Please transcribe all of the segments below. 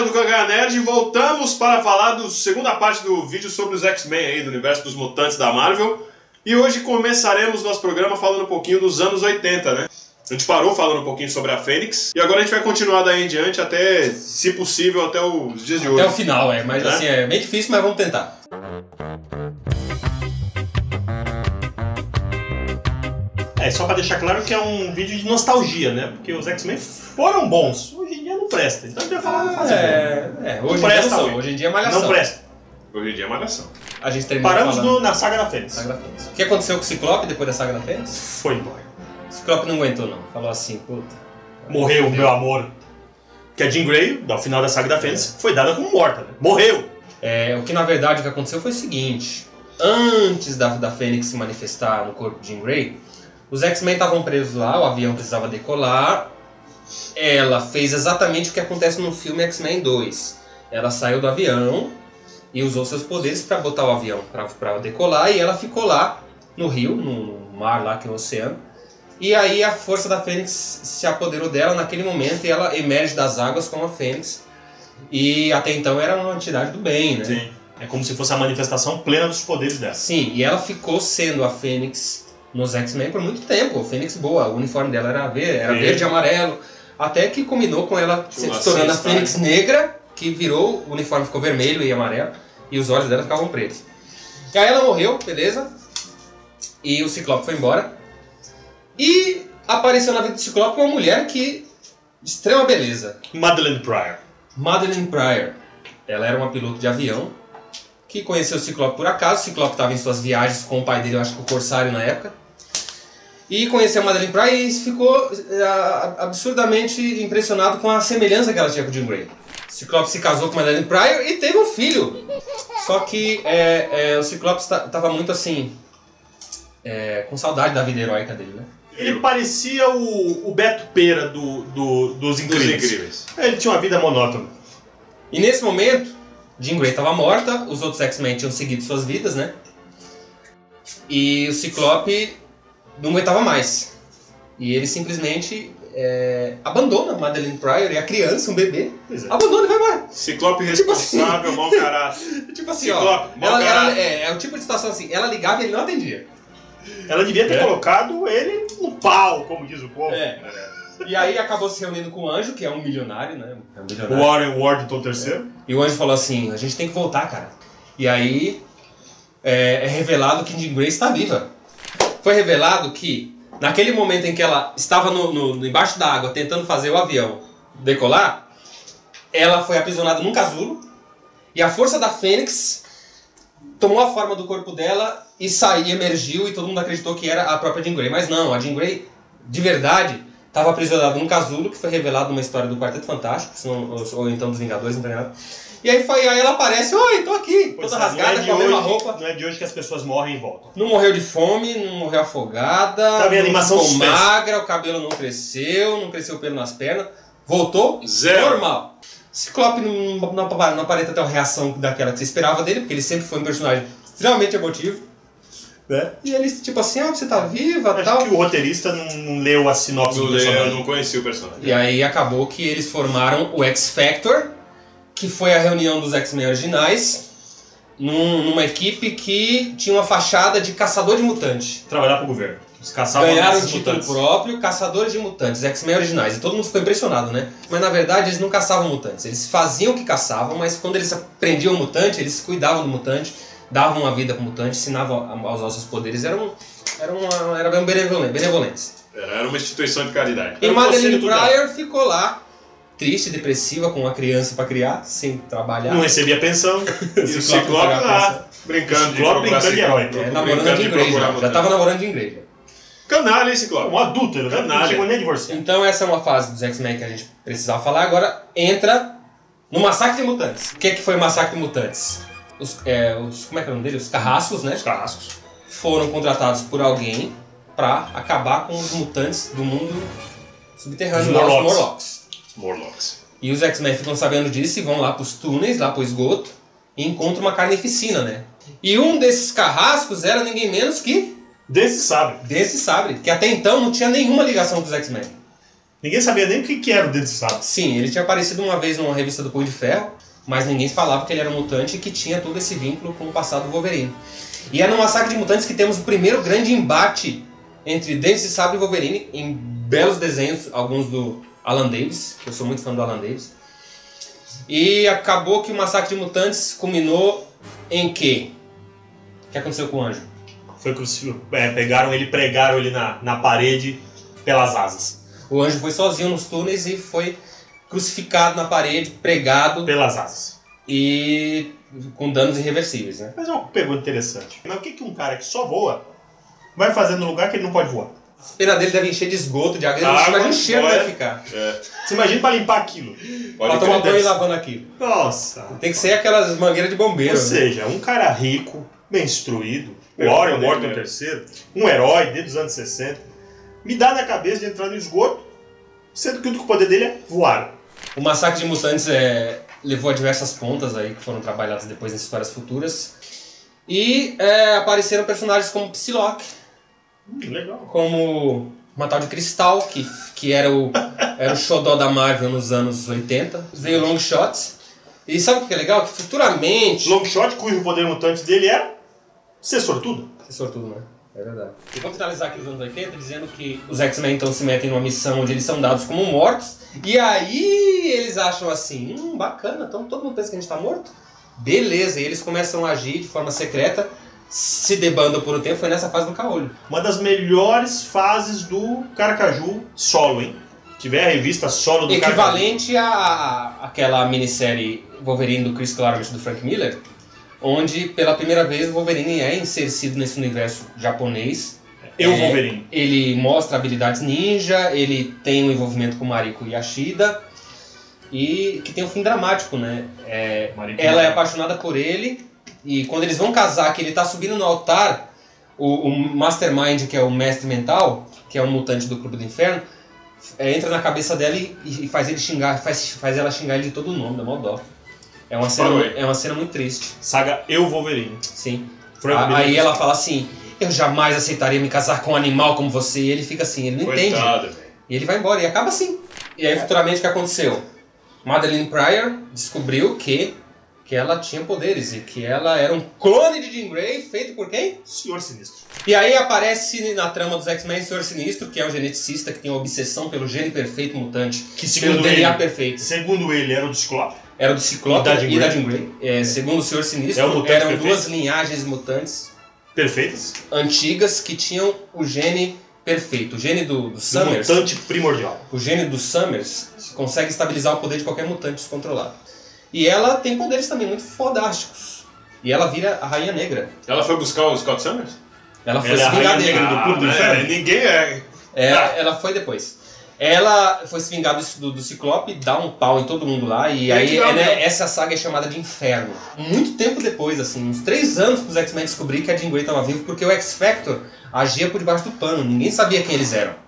do Gangue Nerd, voltamos para falar da segunda parte do vídeo sobre os X-Men aí, do universo dos mutantes da Marvel. E hoje começaremos nosso programa falando um pouquinho dos anos 80, né? A gente parou falando um pouquinho sobre a Fênix, e agora a gente vai continuar daí em diante até, se possível, até os dias de hoje. Até o final, mas assim, é bem difícil, mas vamos tentar. Só pra deixar claro que é um vídeo de nostalgia, né? Porque os X-Men foram bons. Hoje em dia não presta. Então a gente vai falar do fazer. Hoje não em dia presta, não, hoje em dia é malhação. Não presta. Hoje em dia é malhação. A gente terminou Paramos falando na Saga da Fênix. O que aconteceu com o Ciclope depois da Saga da Fênix? Foi embora. O Ciclope não aguentou não, falou assim, puta. Morreu, meu amor. Que a Jean Grey, ao final da Saga da Fênix, foi dada como morta, né? Morreu! O que na verdade o que aconteceu foi o seguinte. Antes da Fênix se manifestar no corpo de Jean Grey, os X-Men estavam presos lá, o avião precisava decolar. Ela fez exatamente o que acontece no filme X-Men 2. Ela saiu do avião e usou seus poderes para botar o avião para decolar, e ela ficou lá no rio, no mar lá, que é o oceano. E aí a força da Fênix se apoderou dela naquele momento e ela emerge das águas como a Fênix. E até então era uma entidade do bem, né? Sim. É como se fosse a manifestação plena dos poderes dela. Sim, e ela ficou sendo a Fênix nos X-Men por muito tempo. A Fênix boa, o uniforme dela era verde e amarelo. Até que combinou com ela se tornando a Fênix negra, que virou, o uniforme ficou vermelho e amarelo, e os olhos dela ficavam pretos. E aí ela morreu, beleza? E o Ciclope foi embora. E apareceu na vida do Ciclope uma mulher de extrema beleza. Madelyne Pryor. Madelyne Pryor. Ela era uma piloto de avião que conheceu o Ciclope por acaso. O Ciclope estava em suas viagens com o pai dele, eu acho que o Corsário na época. E conheceu a Madelyne Pryor e ficou absurdamente impressionado com a semelhança que ela tinha com o Jean Grey. O Ciclope se casou com a Madelyne Pryor e teve um filho. Só que o Ciclope estava muito assim, com saudade da vida heróica dele, né? Ele parecia o Beto Pera dos Incríveis. Ele tinha uma vida monótona. E nesse momento, Jean Grey estava morta, os outros X-Men tinham seguido suas vidas, né? E o Ciclope não aguentava mais. E ele simplesmente abandona Madelyne Pryor e a criança, um bebê. Abandona e vai embora. Ciclope responsável, mau caráter. Tipo assim, Ciclope, mau caráter. É o tipo de situação assim, ela ligava e ele não atendia. Ela devia ter colocado ele no pau, como diz o povo. E aí acabou se reunindo com o Anjo, que é um milionário, né? O Warren Worthington III. E o Anjo falou assim, a gente tem que voltar, cara. E aí é revelado que Jean Grey está viva. Foi revelado que naquele momento em que ela estava embaixo da água tentando fazer o avião decolar, ela foi aprisionada num casulo e a força da Fênix tomou a forma do corpo dela e emergiu, e todo mundo acreditou que era a própria Jean Grey. Mas não, a Jean Grey, de verdade, estava aprisionada num casulo, que foi revelado numa história do Quarteto Fantástico, ou então dos Vingadores, não tem nada. E aí ela aparece, oi, tô aqui, toda rasgada, com a mesma roupa. Não é de hoje que as pessoas morrem e voltam. Não morreu de fome, não morreu afogada, tá vendo? Animação ficou magra, o cabelo não cresceu o pelo nas pernas, voltou zero. Normal. Ciclope não aparenta ter uma reação daquela que você esperava dele, porque ele sempre foi um personagem extremamente emotivo. Né? E ele, tipo assim, você tá viva e tal. Acho que o roteirista não leu a sinopse do personagem. Eu não conhecia o personagem. E aí acabou que eles formaram o X-Factor, que foi a reunião dos X-Men originais, numa equipe que tinha uma fachada de caçador de mutantes. Trabalhar pro governo. Eles caçavam ganharam o título próprio, caçadores de mutantes, X-Men originais. E todo mundo ficou impressionado, né? Mas na verdade eles não caçavam mutantes. Eles faziam o que caçavam, mas quando eles prendiam o mutante, eles cuidavam do mutante, davam uma vida pro mutante, ensinavam a usar os seus poderes. Eram bem benevolentes. Era uma instituição de caridade. E Madelyne Pryor ficou lá, triste, depressiva, com uma criança pra criar, sem trabalhar. Não recebia pensão. E o Ciclope lá, brincando de herói. Namorando a Jean Grey já tava namorando a Jean Grey. Canalha, hein, Ciclope? Um adulto, ele não chegou nem a divorciar. Então essa é uma fase dos X-Men que a gente precisava falar. Agora entra no Massacre de Mutantes. O que foi o Massacre de Mutantes? Como é que é o nome dele? Os Carrascos, né? Os Carrascos. Foram contratados por alguém pra acabar com os mutantes do mundo subterrâneo, os Morlocks. E os X-Men ficam sabendo disso e vão lá pros túneis, lá pro esgoto, e encontram uma carnificina, né? E um desses carrascos era ninguém menos que... Desse Sabre, que até então não tinha nenhuma ligação com os X-Men. Ninguém sabia nem o que era o Dedo de Sabre. Sim, ele tinha aparecido uma vez numa revista do Punho de Ferro, mas ninguém falava que ele era um mutante e que tinha todo esse vínculo com o passado do Wolverine. E é no Massacre de Mutantes que temos o primeiro grande embate entre Dentes de Sabre e Wolverine, em belos desenhos, alguns do Alan Davis, que eu sou muito fã do Alan Davis. E acabou que o Massacre de Mutantes culminou em quê? O que aconteceu com o Anjo? Foi pegaram ele, pregaram ele na parede pelas asas. O Anjo foi sozinho nos túneis e foi crucificado na parede, pregado Pelas asas. e com danos irreversíveis, né? Mas é uma pergunta interessante. Mas o que um cara que só voa vai fazer no lugar que ele não pode voar? A pena dele deve encher de esgoto, de água, imagina o cheiro que deve ficar. Você imagina pra limpar aquilo. Pra tomar banho e lavando aquilo. Nossa. Tem que ser aquelas mangueiras de bombeiro. Ou seja, um cara rico, bem instruído, o Orion Morton III, um herói desde os anos 60, me dá na cabeça de entrar no esgoto, sendo que o único poder dele é voar. O Massacre de Mutantes levou a diversas pontas aí que foram trabalhadas depois em histórias futuras. E apareceram personagens como Psylocke, Legal. como uma tal de Cristal, que era o xodó da Marvel nos anos 80. Veio o Longshot. E sabe o que é legal? Que futuramente... Longshot, cujo poder mutante dele era ser sortudo. Ser sortudo, né? É verdade. E vamos finalizar aqui os anos 80 dizendo que os X-Men então se metem numa missão onde eles são dados como mortos. E aí eles acham assim, bacana, então todo mundo pensa que a gente tá morto? Beleza, e eles começam a agir de forma secreta, se debandam por um tempo, foi nessa fase do caolho. Uma das melhores fases do Carcaju solo, hein? Tiver a revista solo do Equivalente àquela minissérie Wolverine do Chris Claremont do Frank Miller, onde pela primeira vez o Wolverine é inserido nesse universo japonês. Wolverine. Ele mostra habilidades ninja, ele tem um envolvimento com Mariko Yashida e que tem um fim dramático, né? Ela é apaixonada por ele e quando eles vão casar, que ele tá subindo no altar, o Mastermind, que é o mestre mental, que é um mutante do Clube do Inferno, entra na cabeça dela e faz ele xingar, faz ela xingar ele de todo o nome, da mó dó. É uma cena muito triste. Saga Wolverine. Sim. Aí ela fala assim, eu jamais aceitaria me casar com um animal como você. E ele fica assim, ele não entende. E ele vai embora e acaba assim. E aí futuramente o que aconteceu? Madeline Pryor descobriu que ela tinha poderes e que ela era um clone de Jean Grey feito por quem? Senhor Sinistro. E aí aparece na trama dos X-Men o Senhor Sinistro, que é um geneticista que tem uma obsessão pelo gene perfeito mutante, que segundo pelo DNA perfeito. Segundo ele, era o do Ciclope. Era do Ciclope e da Jean Grey. Segundo o Senhor Sinistro, eram duas linhagens mutantes perfeitas, antigas, que tinham o gene perfeito. O gene do Summers, mutante primordial. O gene do Summers consegue estabilizar o poder de qualquer mutante descontrolado. E ela tem poderes também muito fodásticos. E ela vira a Rainha Negra. Ela foi buscar o Scott Summers? Ela foi se vingar dele. Do Clube do Inferno. Ninguém é. Ela foi depois. Ela foi se vingar do Ciclope, dá um pau em todo mundo lá. E aí essa saga é chamada de Inferno. Muito tempo depois, assim, uns 3 anos que os X-Men descobriram que a Jean Grey estava viva, porque o X-Factor agia por debaixo do pano. Ninguém sabia quem eles eram.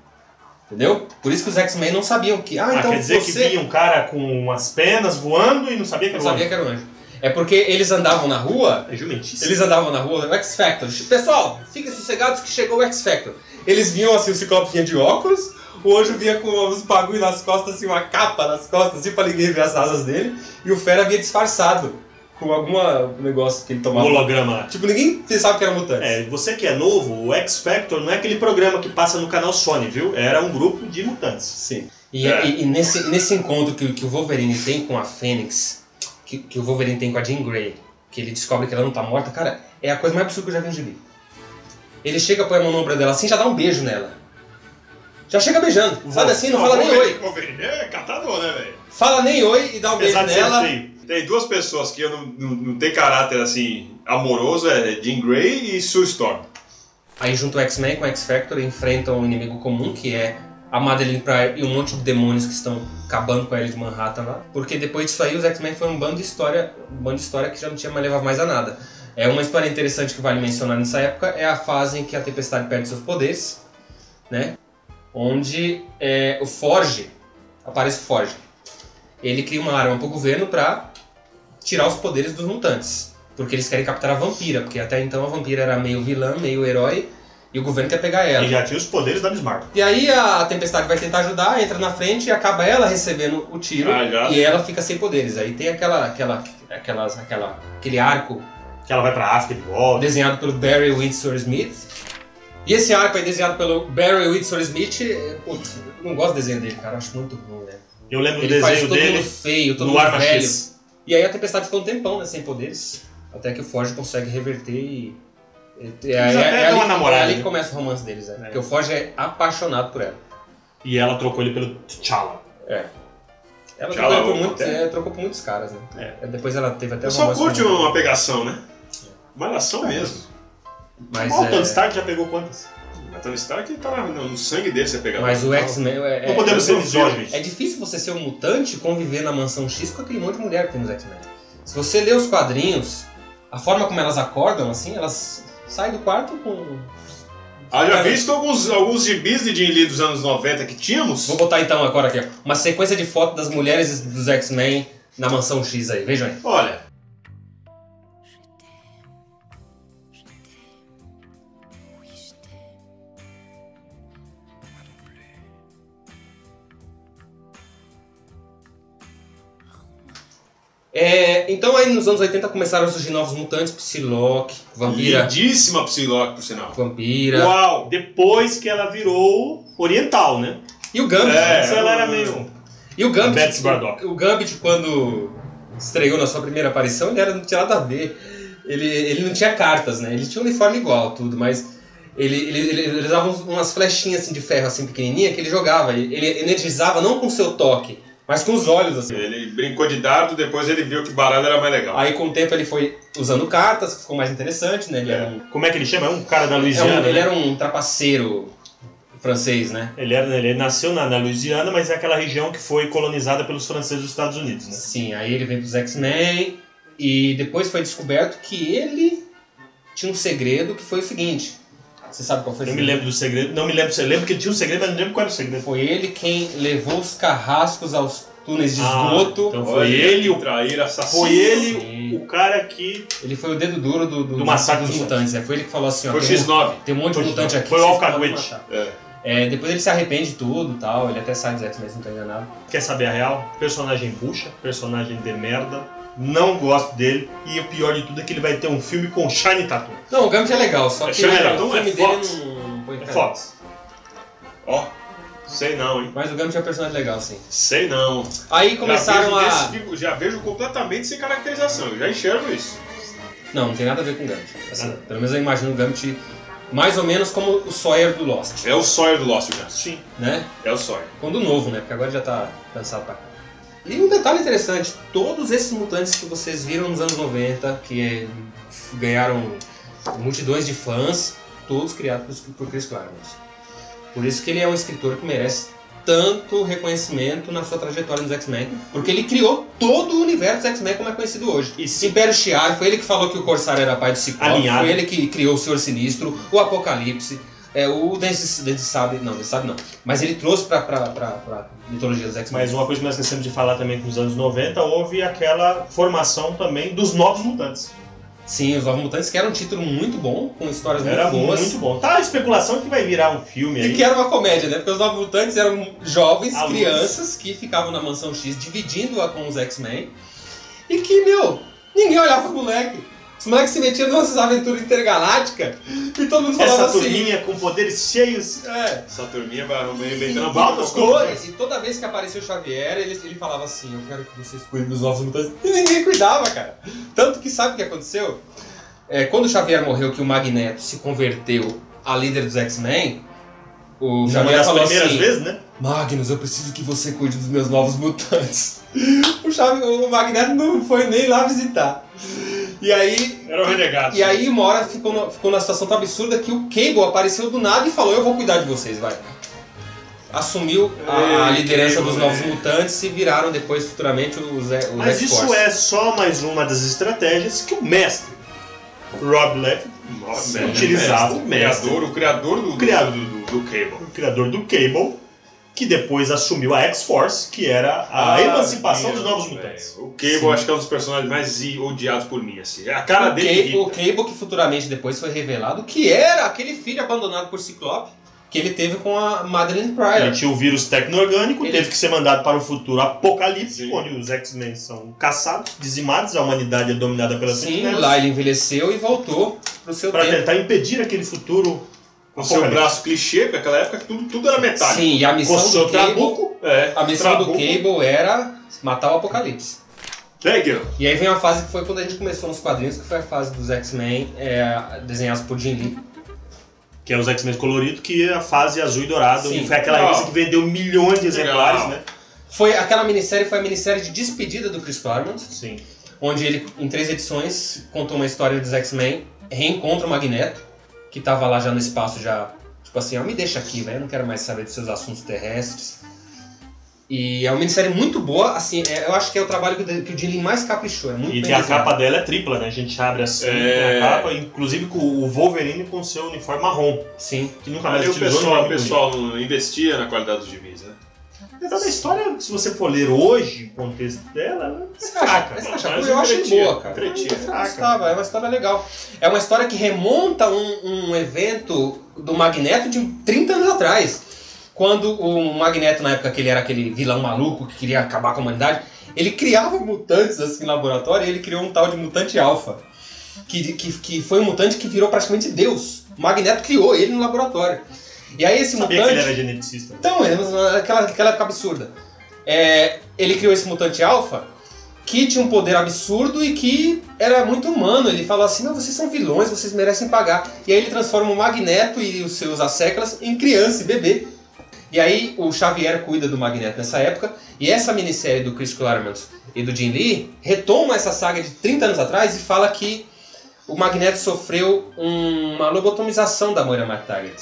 Entendeu? Por isso que os X-Men não sabiam que... então quer dizer que vinha um cara com umas penas voando e não sabia que era o anjo. Não sabia que era o anjo. É porque eles andavam na rua... É jumentíssimo. Eles andavam na rua, o X-Factor. Pessoal, fiquem sossegados que chegou o X-Factor. Eles viam assim, o Ciclope vinha de óculos, o anjo vinha com uns bagulho nas costas, assim, uma capa nas costas, assim, pra ninguém ver as asas dele. E o Fera vinha disfarçado, com algum negócio que ele tomava. Holograma. Tipo, ninguém pensava que era mutante. Você que é novo, o X-Factor não é aquele programa que passa no canal Sony, viu? Era um grupo de mutantes. Sim. E nesse encontro que o Wolverine tem com a Fênix, que o Wolverine tem com a Jean Grey, que ele descobre que ela não tá morta, cara, é a coisa mais absurda que eu já vi no gibi. Ele chega, põe a mão no ombro dela assim, já dá um beijo nela. Já chega beijando, sabe assim, não fala nem oi. Wolverine é catador, né, velho? Fala nem oi e dá um beijo nela. Tem 2 pessoas que não tem caráter assim amoroso, é Jean Grey e Sue Storm. Aí junto o X-Men com o X-Factor enfrentam um inimigo comum, que é a Madeline Pryor e um monte de demônios que estão acabando com a ilha de Manhattan lá. Porque depois disso aí os X-Men foram um bando de história que já não tinha mais levado mais a nada. Uma história interessante que vale mencionar nessa época é a fase em que a Tempestade perde seus poderes, né? Onde aparece o Forge. Ele cria uma arma pro governo pra tirar os poderes dos mutantes. Porque eles querem capturar a Vampira, porque até então a Vampira era meio vilã, meio herói, E o governo quer pegar ela. E já tinha os poderes da Bismarck. E aí a Tempestade vai tentar ajudar, entra na frente e acaba ela recebendo o tiro e ela fica sem poderes. Aí tem aquele arco Que ela vai pra África de volta. desenhado pelo Barry Windsor Smith. E esse arco aí desenhado pelo Barry Windsor Smith, putz, eu não gosto do desenho dele, cara, eu acho muito ruim, né? Eu lembro do Ele faz desenho todo dele mundo feio, todo no mundo Arma velho. X. E aí a Tempestade ficou um tempão, né, sem poderes, até que o Forge consegue reverter e... até dão uma namorada, é ali né? que começa o romance deles, né? Porque o Forge é apaixonado por ela. E ela trocou ele pelo T'Challa. Ela T'Challa, trocou por muitos caras, né? Depois ela teve até Eu só curte uma pegação, né? Malhação mesmo. Mas O Tony Stark já pegou quantas? Mas Tony Stark tá no sangue dele você pegar. Mas o X-Men Não podemos ser misóginos. é difícil você ser um mutante e conviver na Mansão X com aquele monte de mulher que tem nos X-Men. Se você lê os quadrinhos, a forma como elas acordam, assim, elas saem do quarto com... Já visto alguns gibis de Jim Lee dos anos 90 que tínhamos? Vou botar então agora aqui, ó, uma sequência de fotos das mulheres dos X-Men na Mansão X aí, vejam aí. Olha. Então aí nos anos 80 começaram a surgir novos mutantes, Psylocke, Vampira. Lindíssima Psylocke, por sinal. Vampira. Uau! Depois que ela virou oriental, né? E o Gambit. Antes ela era meio... E o Gambit, Betsy Bardock. o Gambit, quando estreou na sua primeira aparição, não tinha nada a ver. Ele não tinha cartas, né? Ele tinha um uniforme igual, tudo, mas ele usava umas flechinhas assim, de ferro assim, pequenininha que ele jogava. Ele energizava não com o seu toque, mas com os olhos, assim. Ele brincou de dardo, depois ele viu que baralho era mais legal. Aí com o tempo ele foi usando cartas, que ficou mais interessante, né? Ele era Como é que ele chama? É um cara da Louisiana, ele né? era um trapaceiro francês, né? Ele nasceu na Louisiana, mas é aquela região que foi colonizada pelos franceses dos Estados Unidos, né? Sim, aí ele veio pros X-Men e depois foi descoberto que ele tinha um segredo que foi o seguinte. Você sabe qual foi o Eu me segredo? lembro do segredo. Não me lembro se eu lembro que ele tinha um segredo, mas não lembro qual era o segredo. Foi ele quem levou os carrascos aos túneis de esgoto. Então Olha, foi ele o trair assassino. Foi ele Sim. o cara que... Ele foi o dedo duro do massacre dos dos mutantes. Foi ele que falou assim, ó, Foi o tem X9. tem um monte de Foi o mutante X9. aqui. Foi o vocês Alcahuete. podem matar. É. Depois ele se arrepende de tudo e tal, ele até sai dos X-Men, se não tá enganado. Quer saber a real? Personagem bucha, personagem de merda. Não gosto dele. E o pior de tudo é que ele vai ter um filme com Shiny Tatum. Não, o Gambit é legal, só que Shiny o Tatum filme é dele Fox. não põe É cara. Fox. Ó, sei não, hein? Mas o Gambit é um personagem legal, sim. Sei não. Aí começaram Já vejo completamente sem caracterização, eu já enxergo isso. Não tem nada a ver com o Gambit. Assim, pelo menos eu imagino o Gambit mais ou menos como o Sawyer do Lost, É o Sawyer do Lost, já. Sim. né? É o Sawyer. Quando novo, né? Porque agora já tá cansado pra cá. E um detalhe interessante, todos esses mutantes que vocês viram nos anos 90, que ganharam multidões de fãs, todos criados por Chris Claremont. Por isso que ele é um escritor que merece tanto reconhecimento na sua trajetória nos X-Men, porque ele criou todo o universo dos X-Men como é conhecido hoje. E Império Shi'ar, foi ele que falou que o Corsário era pai do Ciclope, Alinhado. foi ele que criou o Senhor Sinistro, o Apocalipse, o Dente Sabre não, mas ele trouxe pra mitologia dos X-Men. Mas uma coisa que nós esquecemos de falar também que nos anos 90 houve aquela formação também dos Novos Mutantes. Sim, os Novos Mutantes, que era um título muito bom, com histórias Era muito boas. muito bom. Tá a especulação que vai virar um filme aí. E que era uma comédia, né? Porque os Novos Mutantes eram jovens, Alunos. crianças, que ficavam na Mansão X dividindo-a com os X-Men. E que, ninguém olhava pro moleque. Os moleques se metiam nessas aventuras intergalácticas e todo mundo falava Essa assim. turminha com poderes cheios. Essa turminha vai inventando Igual das cores. E toda vez que aparecia o Xavier, ele falava assim, eu quero que vocês cuidem dos Novos Mutantes. E ninguém cuidava, cara. Tanto que sabe o que aconteceu? Quando o Xavier morreu, que o Magneto se converteu a líder dos X-Men, o Uma Xavier das falou primeiras assim, vezes, né? Magnus, eu preciso que você cuide dos meus novos mutantes. O Magneto não foi nem lá visitar. E aí... Era o renegado. E aí, uma hora ficou numa situação tão absurda que o Cable apareceu do nada e falou, eu vou cuidar de vocês, vai. Assumiu a liderança dos novos mutantes e viraram depois, futuramente, os Mas X-Force. isso é só mais uma das estratégias que o mestre, Rob Liefeld, utilizava. O mestre, O criador do Cable. o criador do Cable, que depois assumiu a X-Force, que era a emancipação dos Novos velho. Mutantes. O Cable acho que é um dos personagens mais odiados por mim, assim. A cara dele... O Cable que futuramente depois foi revelado que era aquele filho abandonado por Ciclope que ele teve com a Madelyne Pryor. Ele tinha o vírus tecno-orgânico, Ele- teve que ser mandado para o futuro apocalíptico, Sim. onde os X-Men são caçados, dizimados, a humanidade é dominada pelas Sim, sentinelas, lá ele envelheceu e voltou pro seu para tempo. tentar impedir aquele futuro Com seu apocalíptico. braço clichê, porque naquela época tudo era metálico. Sim, e a Com missão seu do Cable, trabuco, a missão do Trabuco. Cable era matar o Apocalipse. Legal. E aí vem uma fase que foi quando a gente começou nos quadrinhos, que foi a fase dos X-Men desenhados por Jim Lee. que é os X-Men coloridos, que é a fase azul e dourado, Sim. e foi aquela Legal. revista que vendeu milhões de exemplares, Legal. né? Aquela minissérie foi a minissérie de despedida do Chris Claremont, Sim. onde ele, em 3 edições, contou uma história dos X-Men, reencontra o Magneto, que tava lá já no espaço, já, tipo assim, ó, me deixa aqui, velho, eu não quero mais saber dos seus assuntos terrestres. E é uma minissérie muito boa, assim, eu acho que é o trabalho que o Jim Lee mais caprichou, é muito E bem tem a desenhado. capa dela é tripla, né? A gente abre assim, É. a capa, inclusive com o Wolverine com seu uniforme marrom, Sim. que nunca mais Ali o utilizou. pessoal, uniforme não investia na qualidade dos gibis, né? bonito. Apesar da história, se você for ler hoje o contexto dela, é fraca. Você acha? mas Eu achei entretinha, boa, cara. entretinha. Eu gostava, é uma história legal. É uma história que remonta um evento do Magneto de 30 anos atrás. Quando o Magneto, na época que ele era aquele vilão maluco que queria acabar com a humanidade, ele criava mutantes assim no laboratório e ele criou um tal de mutante alfa. Que foi um mutante que virou praticamente Deus. O Magneto criou ele no laboratório. E aí esse Sabia mutante... que ele era geneticista. Então, aquela época absurda. Ele criou esse mutante alfa que tinha um poder absurdo e que era muito humano. Ele falou assim, não, vocês são vilões, vocês merecem pagar. E aí ele transforma o Magneto e os seus asseclas em criança e bebê. E aí o Xavier cuida do Magneto nessa época. E essa minissérie do Chris Claremont e do Jim Lee retoma essa saga de 30 anos atrás e fala que o Magneto sofreu uma lobotomização da Moira McTaggart.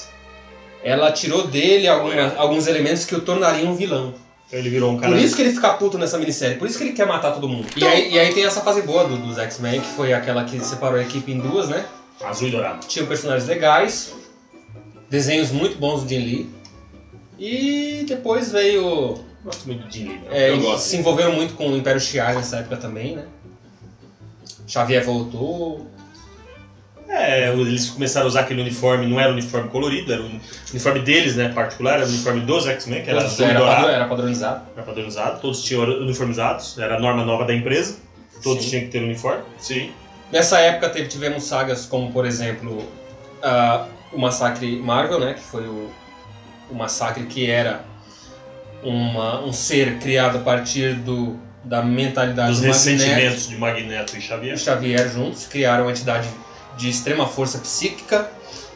Ela tirou dele alguns elementos que o tornariam um vilão. Então ele virou um cara... Por isso que ele fica puto nessa minissérie, por isso que ele quer matar todo mundo. E aí tem essa fase boa dos X-Men, que foi aquela que separou a equipe em duas, né? azul e dourado. Tinha personagens legais, desenhos muito bons do Jim Lee. E depois veio... Gosto muito de Jim Lee, né? Eu gosto. se envolveram muito com o Império Shi'ar nessa época também, né? Xavier voltou. Eles começaram a usar aquele uniforme, não era uniforme colorido, era o uniforme deles, né, particular, era o uniforme dos X-Men, que era azul e dourado, Era padronizado. era padronizado, todos tinham uniformizados, era a norma nova da empresa, todos Sim. tinham que ter uniforme. Sim. Nessa época tivemos sagas como, por exemplo, o Massacre Marvel, né? Que foi o Massacre, que era um ser criado a partir da mentalidade Dos do Magneto ressentimentos de Magneto e e Xavier. Xavier juntos, criaram uma entidade de extrema força psíquica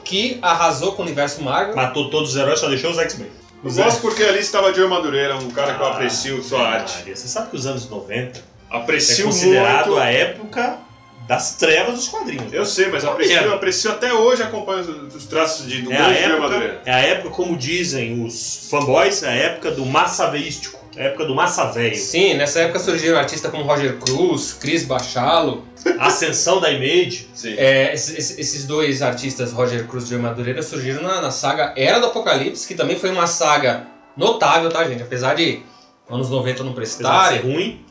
que arrasou com o universo Marvel. Matou todos os heróis, só deixou os X-Men. Eu gosto porque ali estava Joe Madureira, um cara que eu aprecio sua arte. Você sabe que os anos 90 é Aprecio considerado muito. a época das trevas dos quadrinhos. Eu sei, mas aprecio até hoje, acompanho os traços do grande Joe Madureira. É a época, como dizem os fanboys, é a época do massa veístico, é a época do massa velho. Sim, nessa época surgiram artistas como Roger Cruz, Chris Bachalo. A ascensão da Image. Sim. Esses dois artistas, Roger Cruz e Joe Madureira, surgiram na saga Era do Apocalipse, que também foi uma saga notável, tá, gente? Apesar de anos 90 não Apesar de prestarem, ser ruim,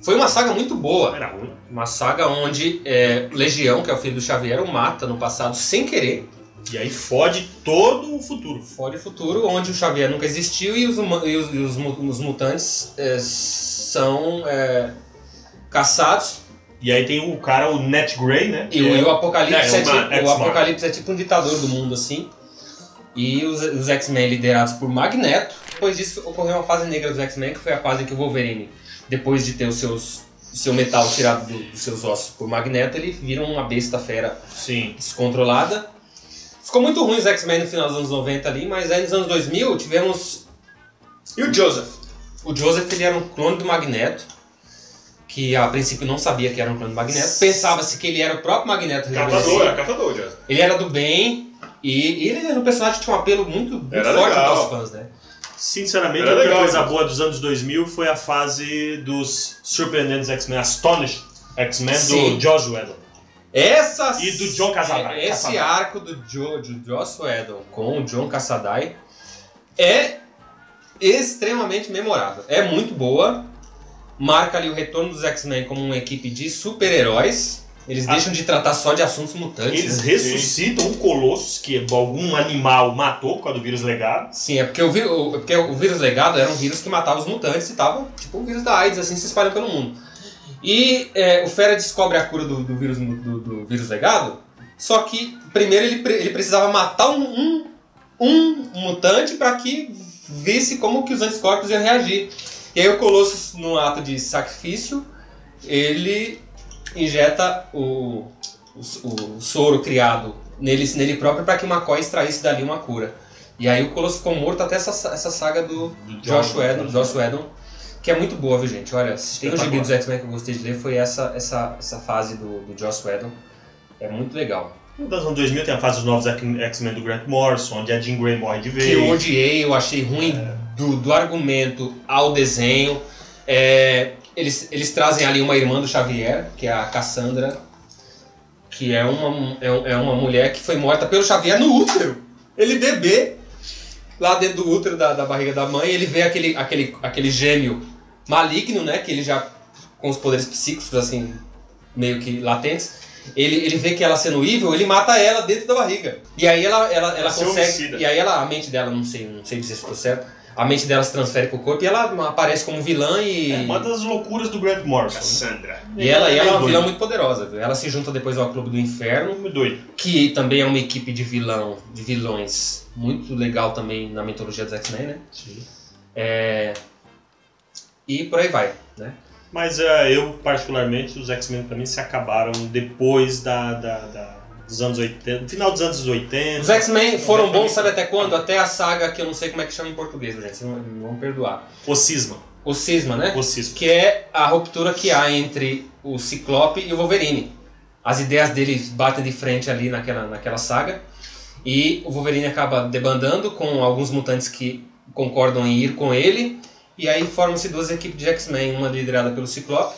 foi uma saga muito boa. era ruim. Uma saga onde Legião, que é o filho do Xavier, o mata no passado sem querer. E aí fode todo o futuro. Fora o futuro, onde o Xavier nunca existiu e os mutantes são caçados. E aí tem o cara, o Ned Grey, né? E o Apocalipse, Ex-Marvel. o Apocalipse é tipo um ditador do mundo, assim. E os X-Men liderados por Magneto. Depois disso ocorreu uma fase negra dos X-Men, que foi a fase em que o Wolverine, depois de ter o seu metal tirado dos seus ossos por Magneto, ele vira uma besta fera Sim. descontrolada. Ficou muito ruim os X-Men no final dos anos 90 ali, mas aí nos anos 2000 tivemos... E o Joseph? O Joseph, ele era um clone do Magneto, que a princípio não sabia que era um clone do Magneto. Pensava-se que ele era o próprio Magneto. Catador, Joseph. Ele era do bem e ele era um personagem que tinha um apelo muito Era forte legal. aos fãs, né? Sinceramente, Era a única legal, coisa mas- boa dos anos 2000 foi a fase dos surpreendentes X-Men, Astonished X-Men Sim. do Joss Whedon. E do John Cassaday. Esse arco do Joss Whedon com o John Cassaday é extremamente memorável. É muito boa. Marca ali o retorno dos X-Men como uma equipe de super-heróis. Eles deixam de tratar só de assuntos mutantes. Eles ressuscitam o Colossus, que algum animal matou por causa do vírus legado. Sim, é porque o vírus legado era um vírus que matava os mutantes e tava, tipo o vírus da AIDS, assim, se espalhando pelo mundo. E o Fera descobre a cura do vírus legado, só que primeiro ele precisava matar um mutante para que visse como que os anticorpos iam reagir. E aí o Colossus, num ato de sacrifício, ele injeta o soro criado nele próprio para que o McCoy extraísse dali uma cura. E aí o Colossus ficou morto até essa saga do Joss Whedon, que é muito boa, viu, gente? Olha, se tem um gibi dos X-Men que eu gostei de ler, foi essa fase do Joss Whedon. É muito legal. Nos anos 2000 tem a fase dos novos X-Men do Grant Morrison, onde a Jean Grey morre de vez. Que eu odiei, eu achei ruim do argumento ao desenho. Eles trazem ali uma irmã do Xavier, que é a Cassandra, que é uma mulher que foi morta pelo Xavier no útero. Ele bebê, lá dentro do útero da barriga da mãe, ele vê aquele gêmeo maligno, né, que ele já, com os poderes psíquicos, assim, meio que latentes, ele vê que ela sendo evil, ele mata ela dentro da barriga. E aí ela consegue... E aí a mente dela, não sei dizer se estou certo, a mente dela se transfere pro corpo e ela aparece como vilã e... uma das loucuras do Grant Morrison. Cassandra. E ela é uma vilã muito poderosa. Ela se junta depois ao Clube do Inferno, Muito doido. que também é uma equipe de vilões muito legal também na mitologia dos X-Men, né? Sim. E por aí vai, né? Mas eu, particularmente, os X-Men pra mim se acabaram depois dos anos 80, final dos anos 80. Os X-Men foram bons, sabe até quando? Até a saga que eu não sei como é que chama em português, gente. Vocês vão perdoar. O Cisma. O Cisma, né? O Cisma. Que é a ruptura que há entre o Ciclope e o Wolverine. As ideias deles batem de frente ali naquela saga. E o Wolverine acaba debandando com alguns mutantes que concordam em ir com ele. E aí formam-se duas equipes de X-Men, uma liderada pelo Ciclope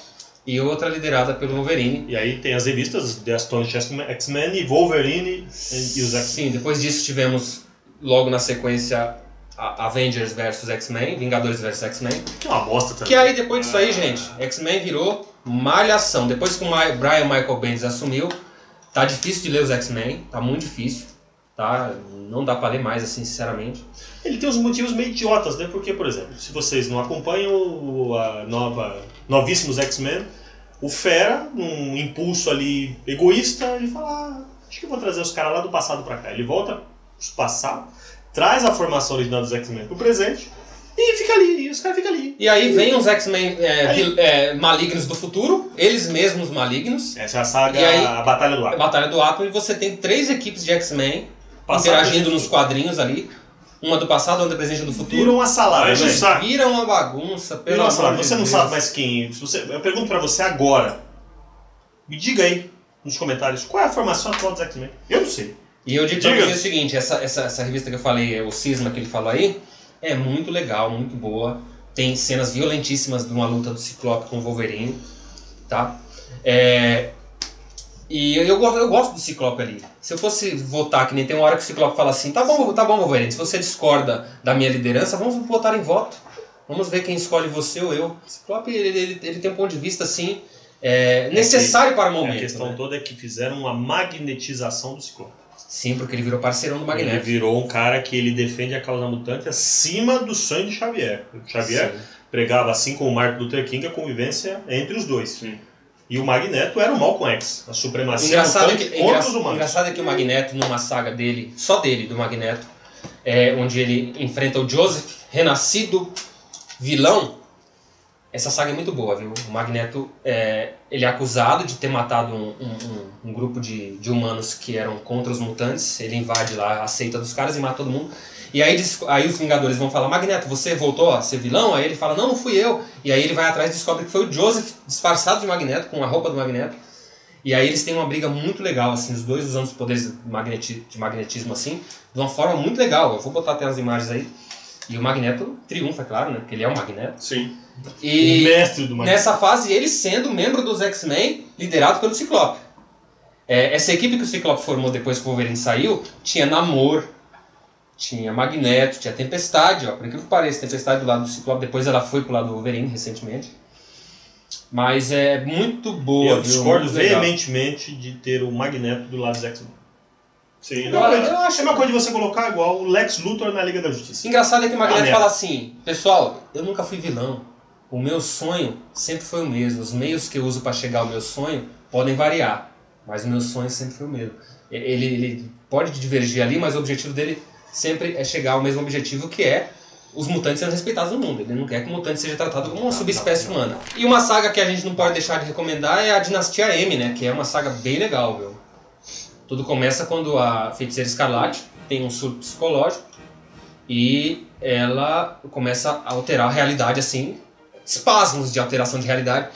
e outra liderada pelo Wolverine. E aí tem as revistas The Astonishing X-Men e Wolverine e os X-Men. Sim, depois disso tivemos logo na sequência Avengers vs X-Men, Vingadores vs X-Men. Que é uma bosta também. Que aí depois disso aí, gente, X-Men virou malhação. Depois que o Brian Michael Bendis assumiu, tá difícil de ler os X-Men, tá muito difícil. Tá? Não dá pra ler mais, assim, sinceramente. Ele tem uns motivos meio idiotas, né? Porque, por exemplo, se vocês não acompanham a novíssimos X-Men, o Fera, num impulso ali egoísta, ele fala, acho que eu vou trazer os caras lá do passado pra cá. Ele volta pro passado, traz a formação original dos X-Men pro presente e fica ali, e os caras ficam ali. E aí vem os X-Men malignos do futuro, eles mesmos malignos. Essa é a saga, aí, a Batalha do Átomo. A Batalha do Átomo, e você tem 3 equipes de X-Men interagindo nos quadrinhos ali. Uma do passado, outra do presente e do futuro. Vira uma salada, Mas né? Vira uma bagunça, pelo Vira uma salada. amor de Você não Deus. sabe mais quem... Eu pergunto pra você agora. Me diga aí, nos comentários, qual é a formação atual dos X-Men? Eu não sei. E eu digo pra você o seguinte, essa revista que eu falei, o Cisma que ele falou aí, é muito legal, muito boa. Tem cenas violentíssimas de uma luta do Ciclope com o Wolverine, tá? E eu gosto do Ciclope ali. Se eu fosse votar, que nem tem uma hora que o Ciclope fala assim, tá bom Wolverine, se você discorda da minha liderança, vamos votar em voto. Vamos ver quem escolhe você ou eu. O Ciclope, ele tem um ponto de vista, assim, necessário para o momento. A questão né? toda é que fizeram uma magnetização do Ciclope. Sim, porque ele virou parceirão do Magneto. Ele virou um cara que ele defende a causa mutante acima do sonho de Xavier. O Xavier pregava, assim como o Martin Luther King, a convivência entre os dois. Sim. E o Magneto era o Malcolm X, a supremacia mutante contra os humanos. Engraçado é que o Magneto, numa saga dele, só dele, do Magneto, onde ele enfrenta o Joseph, renascido vilão, essa saga é muito boa, viu? O Magneto, ele é acusado de ter matado um grupo de humanos que eram contra os mutantes, ele invade lá a seita dos caras e mata todo mundo. E aí os Vingadores vão falar, Magneto, você voltou a ser vilão? Aí ele fala, não fui eu. E aí ele vai atrás e descobre que foi o Joseph disfarçado de Magneto, com a roupa do Magneto. E aí eles têm uma briga muito legal, assim, os dois usando os poderes de magnetismo, assim, de uma forma muito legal. Eu vou botar até as imagens aí. E o Magneto triunfa, é claro, né? Porque ele é o Magneto. Sim. E o mestre do Magneto. Nessa fase, ele sendo membro dos X-Men, liderado pelo Ciclope. Essa equipe que o Ciclope formou depois que o Wolverine saiu, tinha Namor, tinha Magneto, tinha Tempestade, ó, por incrível que pareça, Tempestade do lado do Ciclope, depois ela foi pro lado do Wolverine recentemente. Mas é muito boa, Eu discordo muito legal. veementemente de ter o Magneto do lado dos X-Men. Sim, Eu acho É uma coisa de você colocar igual o Lex Luthor na Liga da Justiça. Engraçado é que o Magneto merda. fala assim, pessoal, eu nunca fui vilão. O meu sonho sempre foi o mesmo. Os meios que eu uso para chegar ao meu sonho podem variar, mas o meu sonho sempre foi o mesmo. Ele pode divergir ali, mas o objetivo dele sempre é chegar ao mesmo objetivo, que é os mutantes sendo respeitados no mundo. Ele não quer que o mutante seja tratado como uma subespécie humana. E uma saga que a gente não pode deixar de recomendar é a Dinastia M, né? Que é uma saga bem legal, viu? Tudo começa quando a Feiticeira Escarlate tem um surto psicológico e ela começa a alterar a realidade, assim, espasmos de alteração de realidade,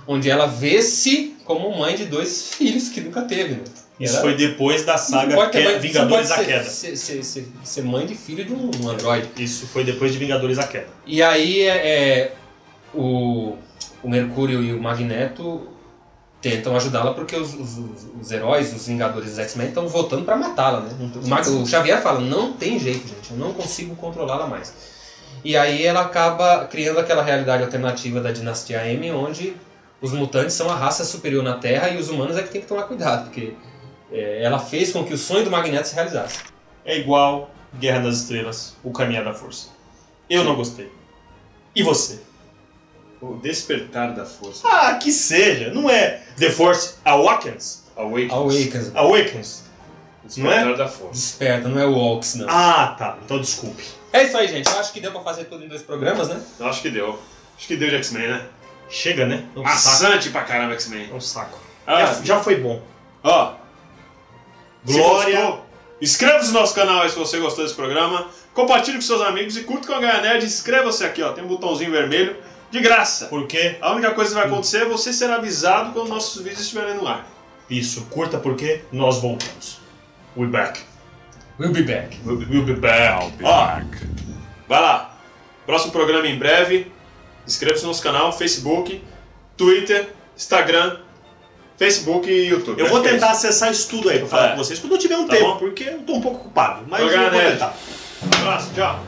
onde ela vê-se como mãe de 2 filhos que nunca teve, né? Isso foi depois da saga Vingadores à Queda. Ser mãe de filho de um androide. Isso foi depois de Vingadores à Queda. E aí o Mercúrio e o Magneto tentam ajudá-la porque os heróis, os Vingadores dos X-Men estão voltando para matá-la, né? O Xavier fala, não tem jeito, gente, eu não consigo controlá-la mais. E aí ela acaba criando aquela realidade alternativa da Dinastia M, onde os mutantes são a raça superior na Terra e os humanos é que tem que tomar cuidado, porque ela fez com que o sonho do Magneto se realizasse. É igual Guerra das Estrelas, O Caminhar da Força. Eu não gostei. E você? O Despertar da Força. Ah, que seja. Não é The Force Awakens? Awakens. Awakens. Despertar Não é? da Força. Desperta, não é o Walks, não. Ah, tá. Então desculpe. É isso aí, gente. Eu acho que deu pra fazer tudo em 2 programas, né? Eu acho que deu. Acho que deu de X-Men, né? Chega, né? É um saco. Maçante pra caramba X-Men. É um saco. Ah, Já foi bom. ó. Glória. Se gostou, inscreva-se no nosso canal aí se você gostou desse programa. Compartilhe com seus amigos e curta com a Gaia Nerd. Inscreva-se aqui, ó. Tem um botãozinho vermelho. De graça. Por quê? A única coisa que vai acontecer é você ser avisado quando nossos vídeos estiverem no ar. Isso. Curta porque nós voltamos. We're back. We'll be back. We'll be back. Ó, vai lá. Próximo programa em breve. Inscreva-se no nosso canal, Facebook, Twitter, Instagram, Facebook e YouTube. Eu vou Acho que é tentar isso. acessar isso tudo aí pra falar com vocês quando eu tiver um Tá tempo, bom? porque eu tô um pouco ocupado. Mas eu Gaia vou Nerd. tentar. Um abraço, tchau.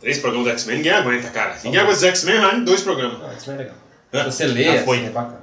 3 programas do X-Men, ninguém aguenta, cara. Ninguém aguenta os X-Men, mas em 2 programas. Ah, isso não é legal. Se você lê, Já foi. assim, é bacana.